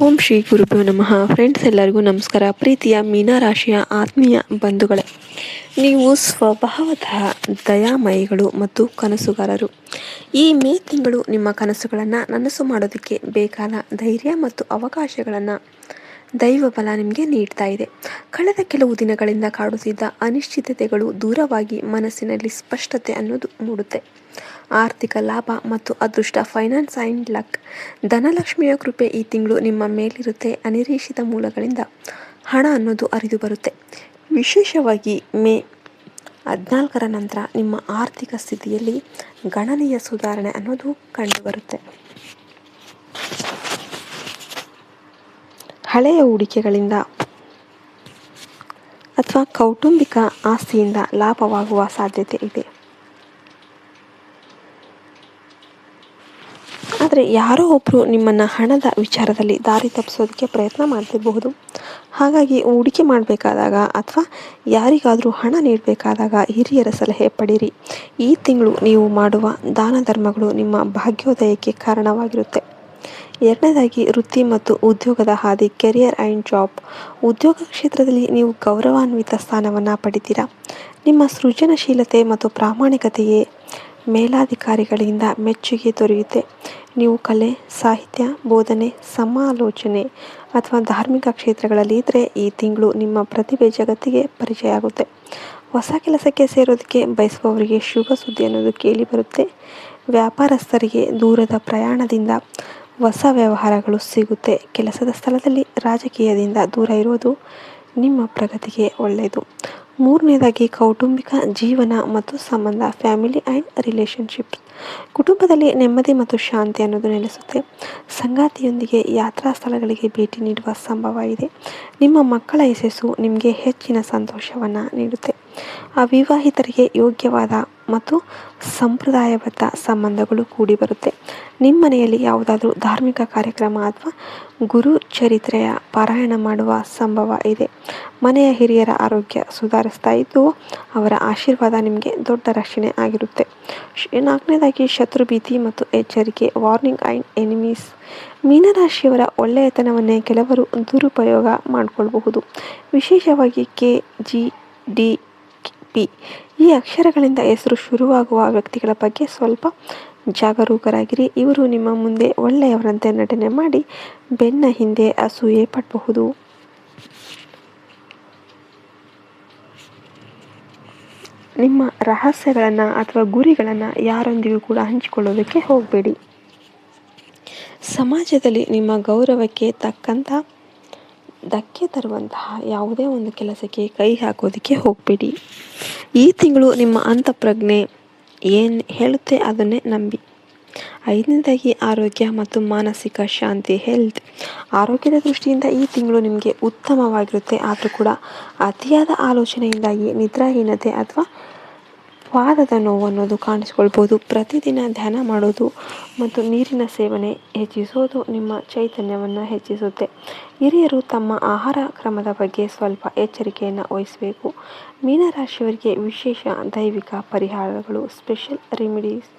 ಓಂ ಶ್ರೀ ಗುರುಭ್ಯೋ ನಮಃ. ಫ್ರೆಂಡ್ಸ್, ಎಲ್ಲರಿಗೂ ನಮಸ್ಕಾರ. ಪ್ರೀತಿಯ ಮೀನರಾಶಿಯ ಆತ್ಮೀಯ ಬಂಧುಗಳೇ, ನೀವು ಸ್ವಭಾವತಃ ದಯಾಮಯಿಗಳು ಮತ್ತು ಕನಸುಗಾರರು. ಈ ಮೇ ತಿಂಗಳು ನಿಮ್ಮ ಕನಸುಗಳನ್ನು ನನಸು ಮಾಡೋದಕ್ಕೆ ಬೇಕಾದ ಧೈರ್ಯ ಮತ್ತು ಅವಕಾಶಗಳನ್ನು ದೈವ ಬಲ ನಿಮಗೆ ನೀಡ್ತಾ ಇದೆ. ಕಳೆದ ಕೆಲವು ದಿನಗಳಿಂದ ಕಾಡುತ್ತಿದ್ದ ಅನಿಶ್ಚಿತತೆಗಳು ದೂರವಾಗಿ ಮನಸ್ಸಿನಲ್ಲಿ ಸ್ಪಷ್ಟತೆ ಅನ್ನೋದು ಮೂಡುತ್ತೆ. ಆರ್ಥಿಕ ಲಾಭ ಮತ್ತು ಅದೃಷ್ಟ, ಫೈನಾನ್ಸ್ ಆ್ಯಂಡ್ ಲಕ್, ಧನಲಕ್ಷ್ಮಿಯ ಕೃಪೆ ಈ ತಿಂಗಳು ನಿಮ್ಮ ಮೇಲಿರುತ್ತೆ. ಅನಿರೀಕ್ಷಿತ ಮೂಲಗಳಿಂದ ಹಣ ಅನ್ನೋದು ಹರಿದು ಬರುತ್ತೆ. ವಿಶೇಷವಾಗಿ ಮೇ 14ರ ನಂತರ ನಿಮ್ಮ ಆರ್ಥಿಕ ಸ್ಥಿತಿಯಲ್ಲಿ ಗಣನೀಯ ಸುಧಾರಣೆ ಅನ್ನೋದು ಕಂಡುಬರುತ್ತೆ. ಹಳೆಯ ಹೂಡಿಕೆಗಳಿಂದ ಅಥವಾ ಕೌಟುಂಬಿಕ ಆಸ್ತಿಯಿಂದ ಲಾಭವಾಗುವ ಸಾಧ್ಯತೆ ಇದೆ. ಆದರೆ ಯಾರೋ ಒಬ್ಬರು ನಿಮ್ಮನ್ನು ಹಣದ ವಿಚಾರದಲ್ಲಿ ದಾರಿ ತಪ್ಪಿಸೋದಕ್ಕೆ ಪ್ರಯತ್ನ ಮಾಡ್ತಿರಬಹುದು. ಹಾಗಾಗಿ ಹೂಡಿಕೆ ಮಾಡಬೇಕಾದಾಗ ಅಥವಾ ಯಾರಿಗಾದರೂ ಹಣ ನೀಡಬೇಕಾದಾಗ ಹಿರಿಯರ ಸಲಹೆ ಪಡೀರಿ. ಈ ತಿಂಗಳು ನೀವು ಮಾಡುವ ದಾನ ಧರ್ಮಗಳು ನಿಮ್ಮ ಭಾಗ್ಯೋದಯಕ್ಕೆ ಕಾರಣವಾಗಿರುತ್ತೆ. ಎರಡನೇದಾಗಿ, ವೃತ್ತಿ ಮತ್ತು ಉದ್ಯೋಗದ ಹಾದಿ, ಕೆರಿಯರ್ ಆ್ಯಂಡ್ ಜಾಬ್. ಉದ್ಯೋಗ ಕ್ಷೇತ್ರದಲ್ಲಿ ನೀವು ಗೌರವಾನ್ವಿತ ಸ್ಥಾನವನ್ನು ಪಡಿತೀರಾ. ನಿಮ್ಮ ಸೃಜನಶೀಲತೆ ಮತ್ತು ಪ್ರಾಮಾಣಿಕತೆಯೇ ಮೇಲಾಧಿಕಾರಿಗಳಿಂದ ಮೆಚ್ಚುಗೆ ದೊರೆಯುತ್ತೆ. ನೀವು ಕಲೆ, ಸಾಹಿತ್ಯ, ಬೋಧನೆ, ಸಮಾಲೋಚನೆ ಅಥವಾ ಧಾರ್ಮಿಕ ಕ್ಷೇತ್ರಗಳಲ್ಲಿ ಇದ್ದರೆ ಈ ತಿಂಗಳು ನಿಮ್ಮ ಪ್ರತಿಭೆ ಜಗತ್ತಿಗೆ ಪರಿಚಯ ಆಗುತ್ತೆ. ಹೊಸ ಕೆಲಸಕ್ಕೆ ಸೇರೋದಕ್ಕೆ ಬಯಸುವವರಿಗೆ ಶುಭ ಸುದ್ದಿ ಅನ್ನೋದು ಕೇಳಿ ಬರುತ್ತೆ. ವ್ಯಾಪಾರಸ್ಥರಿಗೆ ದೂರದ ಪ್ರಯಾಣದಿಂದ ಹೊಸ ವ್ಯವಹಾರಗಳು ಸಿಗುತ್ತೆ. ಕೆಲಸದ ಸ್ಥಳದಲ್ಲಿ ರಾಜಕೀಯದಿಂದ ದೂರ ಇರೋದು ನಿಮ್ಮ ಪ್ರಗತಿಗೆ ಒಳ್ಳೆಯದು. ಮೂರನೇದಾಗಿ, ಕೌಟುಂಬಿಕ ಜೀವನ ಮತ್ತು ಸಂಬಂಧ, ಫ್ಯಾಮಿಲಿ ಆ್ಯಂಡ್ ರಿಲೇಷನ್ಶಿಪ್ಸ್. ಕುಟುಂಬದಲ್ಲಿ ನೆಮ್ಮದಿ ಮತ್ತು ಶಾಂತಿ ಅನ್ನೋದು ನೆಲೆಸುತ್ತೆ. ಸಂಗಾತಿಯೊಂದಿಗೆ ಯಾತ್ರಾ ಸ್ಥಳಗಳಿಗೆ ಭೇಟಿ ನೀಡುವ ಸಂಭವ ಇದೆ. ನಿಮ್ಮ ಮಕ್ಕಳ ಯಶಸ್ಸು ನಿಮಗೆ ಹೆಚ್ಚಿನ ಸಂತೋಷವನ್ನು ನೀಡುತ್ತೆ. ಅವಿವಾಹಿತರಿಗೆ ಯೋಗ್ಯವಾದ ಮತ್ತು ಸಂಪ್ರದಾಯಬದ್ಧ ಸಂಬಂಧಗಳು ಕೂಡಿ ಬರುತ್ತೆ. ನಿಮ್ಮ ಮನೆಯಲ್ಲಿ ಯಾವುದಾದ್ರೂ ಧಾರ್ಮಿಕ ಕಾರ್ಯಕ್ರಮ ಅಥವಾ ಗುರು ಚರಿತ್ರೆಯ ಪಾರಾಯಣ ಮಾಡುವ ಸಂಭವ ಇದೆ. ಮನೆಯ ಹಿರಿಯರ ಆರೋಗ್ಯ ಸುಧಾರಿಸ್ತಾ ಇದ್ದು ಅವರ ಆಶೀರ್ವಾದ ನಿಮಗೆ ದೊಡ್ಡ ರಕ್ಷಣೆ ಆಗಿರುತ್ತೆ. ನಾಲ್ಕನೇದಾಗಿ, ಶತ್ರು ಭೀತಿ ಮತ್ತು ಎಚ್ಚರಿಕೆ, ವಾರ್ನಿಂಗ್ ಆ್ಯಂಡ್ ಎನಿಮೀಸ್. ಮೀನರಾಶಿಯವರ ಒಳ್ಳೆಯತನವನ್ನೇ ಕೆಲವರು ದುರುಪಯೋಗ ಮಾಡಿಕೊಳ್ಳಬಹುದು. ವಿಶೇಷವಾಗಿ KGDP ಈ ಅಕ್ಷರಗಳಿಂದ ಹೆಸರು ಶುರುವಾಗುವ ವ್ಯಕ್ತಿಗಳ ಬಗ್ಗೆ ಸ್ವಲ್ಪ ಜಾಗರೂಕರಾಗಿರಿ. ಇವರು ನಿಮ್ಮ ಮುಂದೆ ಒಳ್ಳೆಯವರಂತೆ ನಟನೆ ಮಾಡಿ ಬೆನ್ನ ಹಿಂದೆ ಅಸೂಯೆ ಪಡಬಹುದು. ನಿಮ್ಮ ರಹಸ್ಯಗಳನ್ನು ಅಥವಾ ಗುರಿಗಳನ್ನು ಯಾರೊಂದಿಗೂ ಕೂಡ ಹಂಚಿಕೊಳ್ಳೋದಕ್ಕೆ ಹೋಗಬೇಡಿ. ಸಮಾಜದಲ್ಲಿ ನಿಮ್ಮ ಗೌರವಕ್ಕೆ ತಕ್ಕಂಥ ಧಕ್ಕೆ ತರುವಂತಹ ಯಾವುದೇ ಒಂದು ಕೆಲಸಕ್ಕೆ ಕೈ ಹಾಕೋದಕ್ಕೆ ಹೋಗಬೇಡಿ. ಈ ತಿಂಗಳು ನಿಮ್ಮ ಅಂತಃಪ್ರಜ್ಞೆ ಏನು ಹೇಳುತ್ತೆ ಅದನ್ನೇ ನಂಬಿ. ಐದನೇದಾಗಿ, ಆರೋಗ್ಯ ಮತ್ತು ಮಾನಸಿಕ ಶಾಂತಿ, ಹೆಲ್ತ್. ಆರೋಗ್ಯದ ದೃಷ್ಟಿಯಿಂದ ಈ ತಿಂಗಳು ನಿಮಗೆ ಉತ್ತಮವಾಗಿರುತ್ತೆ. ಆದರೂ ಕೂಡ ಅತಿಯಾದ ಆಲೋಚನೆಯಿಂದಾಗಿ ನಿದ್ರಾಹೀನತೆ ಅಥವಾ ಪಾದದ ನೋವು ಅನ್ನೋದು ಕಾಣಿಸ್ಕೊಳ್ಬೋದು. ಪ್ರತಿದಿನ ಧ್ಯಾನ ಮಾಡೋದು ಮತ್ತು ನೀರಿನ ಸೇವನೆ ಹೆಚ್ಚಿಸೋದು ನಿಮ್ಮ ಚೈತನ್ಯವನ್ನು ಹೆಚ್ಚಿಸುತ್ತೆ. ಹಿರಿಯರು ತಮ್ಮ ಆಹಾರ ಕ್ರಮದ ಬಗ್ಗೆ ಸ್ವಲ್ಪ ಎಚ್ಚರಿಕೆಯನ್ನು ವಹಿಸಬೇಕು. ಮೀನರಾಶಿಯವರಿಗೆ ವಿಶೇಷ ದೈವಿಕ ಪರಿಹಾರಗಳು, ಸ್ಪೆಷಲ್ ರೆಮಿಡೀಸ್.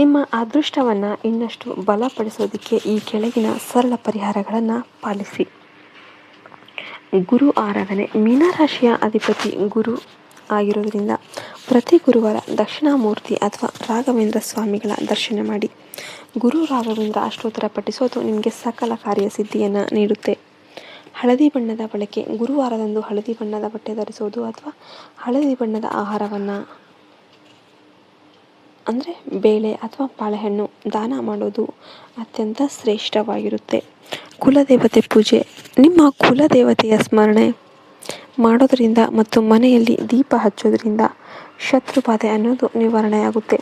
ನಿಮ್ಮ ಅದೃಷ್ಟವನ್ನು ಇನ್ನಷ್ಟು ಬಲಪಡಿಸೋದಕ್ಕೆ ಈ ಕೆಳಗಿನ ಸರಳ ಪರಿಹಾರಗಳನ್ನು ಪಾಲಿಸಿ. ಗುರು ಆರಾಧನೆ. ಮೀನರಾಶಿಯ ಅಧಿಪತಿ ಗುರು ಆಗಿರೋದ್ರಿಂದ ಪ್ರತಿ ಗುರುವಾರ ದಕ್ಷಿಣಾಮೂರ್ತಿ ಅಥವಾ ರಾಘವೇಂದ್ರ ಸ್ವಾಮಿಗಳ ದರ್ಶನ ಮಾಡಿ. ಗುರು ರಾಘವೇಂದ್ರ ಅಷ್ಟೋತ್ತರ ಪಠಿಸೋದು ನಿಮಗೆ ಸಕಲ ಕಾರ್ಯಸಿದ್ಧಿಯನ್ನು ನೀಡುತ್ತೆ. ಹಳದಿ ಬಣ್ಣದ ಬಳಕೆ. ಗುರುವಾರದಂದು ಹಳದಿ ಬಣ್ಣದ ಬಟ್ಟೆ ಧರಿಸೋದು ಅಥವಾ ಹಳದಿ ಬಣ್ಣದ ಆಹಾರವನ್ನು ಅಂದರೆ ಬೇಳೆ ಅಥವಾ ಬಾಳೆಹಣ್ಣು ದಾನ ಮಾಡೋದು ಅತ್ಯಂತ ಶ್ರೇಷ್ಠವಾಗಿರುತ್ತೆ. ಕುಲದೇವತೆ ಪೂಜೆ. ನಿಮ್ಮ ಕುಲದೇವತೆಯ ಸ್ಮರಣೆ ಮಾಡೋದರಿಂದ ಮತ್ತು ಮನೆಯಲ್ಲಿ ದೀಪ ಹಚ್ಚೋದ್ರಿಂದ ಶತ್ರುಬಾಧೆ ಅನ್ನೋದು ನಿವಾರಣೆಯಾಗುತ್ತೆ.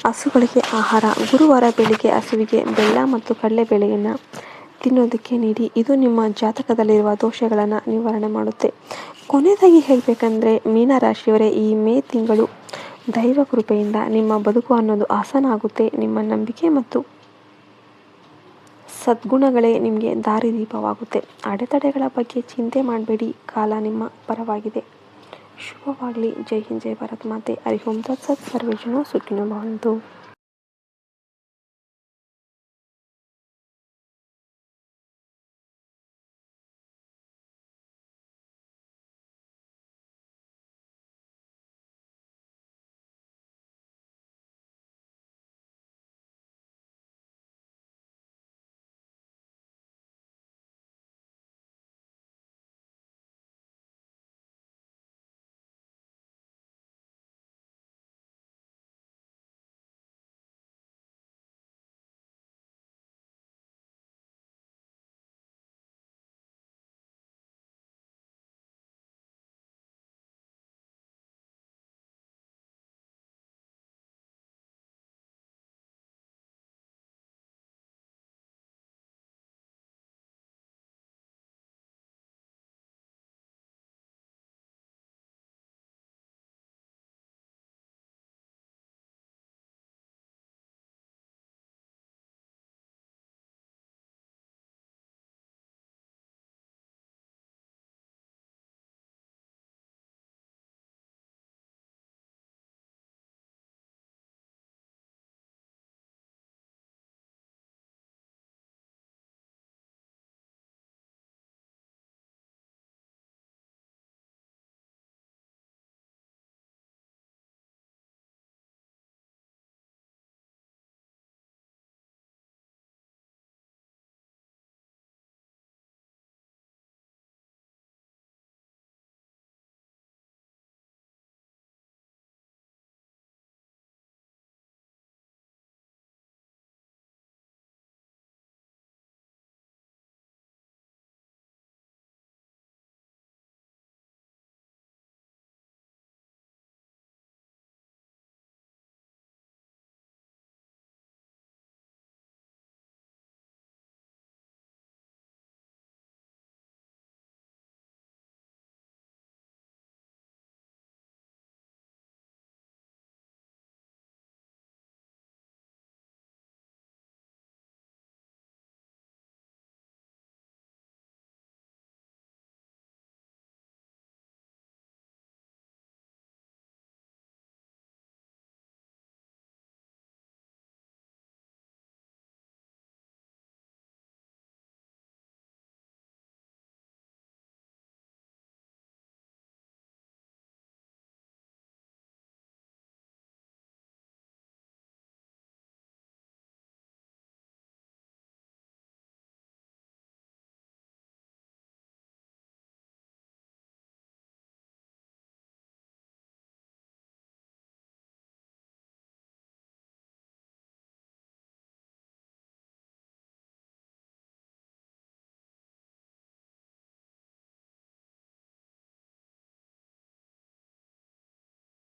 ಹಸುಗಳಿಗೆ ಆಹಾರ. ಗುರುವಾರ ಬೆಳಿಗ್ಗೆ ಹಸುವಿಗೆ ಬೆಲ್ಲ ಮತ್ತು ಕಡಲೆಬೇಳೆಯನ್ನು ತಿನ್ನೋದಕ್ಕೆ ನೀಡಿ. ಇದು ನಿಮ್ಮ ಜಾತಕದಲ್ಲಿರುವ ದೋಷಗಳನ್ನು ನಿವಾರಣೆ ಮಾಡುತ್ತೆ. ಕೊನೆಯದಾಗಿ ಹೇಳಬೇಕಂದ್ರೆ ಮೀನರಾಶಿಯವರೇ, ಈ ಮೇ ತಿಂಗಳು ದೈವ ಕೃಪೆಯಿಂದ ನಿಮ್ಮ ಬದುಕು ಅನ್ನೋದು ಹಸನ ಆಗುತ್ತೆ. ನಿಮ್ಮ ನಂಬಿಕೆ ಮತ್ತು ಸದ್ಗುಣಗಳೇ ನಿಮಗೆ ದಾರಿದೀಪವಾಗುತ್ತೆ. ಅಡೆತಡೆಗಳ ಬಗ್ಗೆ ಚಿಂತೆ ಮಾಡಬೇಡಿ, ಕಾಲ ನಿಮ್ಮ ಪರವಾಗಿದೆ. ಶುಭವಾಗಲಿ. ಜೈ ಹಿಂದ್, ಜೈ ಭಾರತ್ ಮಾತೆ. ಹರಿ ಓಂ ತತ್ಸತ್. ಸರ್ವೇ ಜನ ಸುಖಿನೋ ಭವಂತು.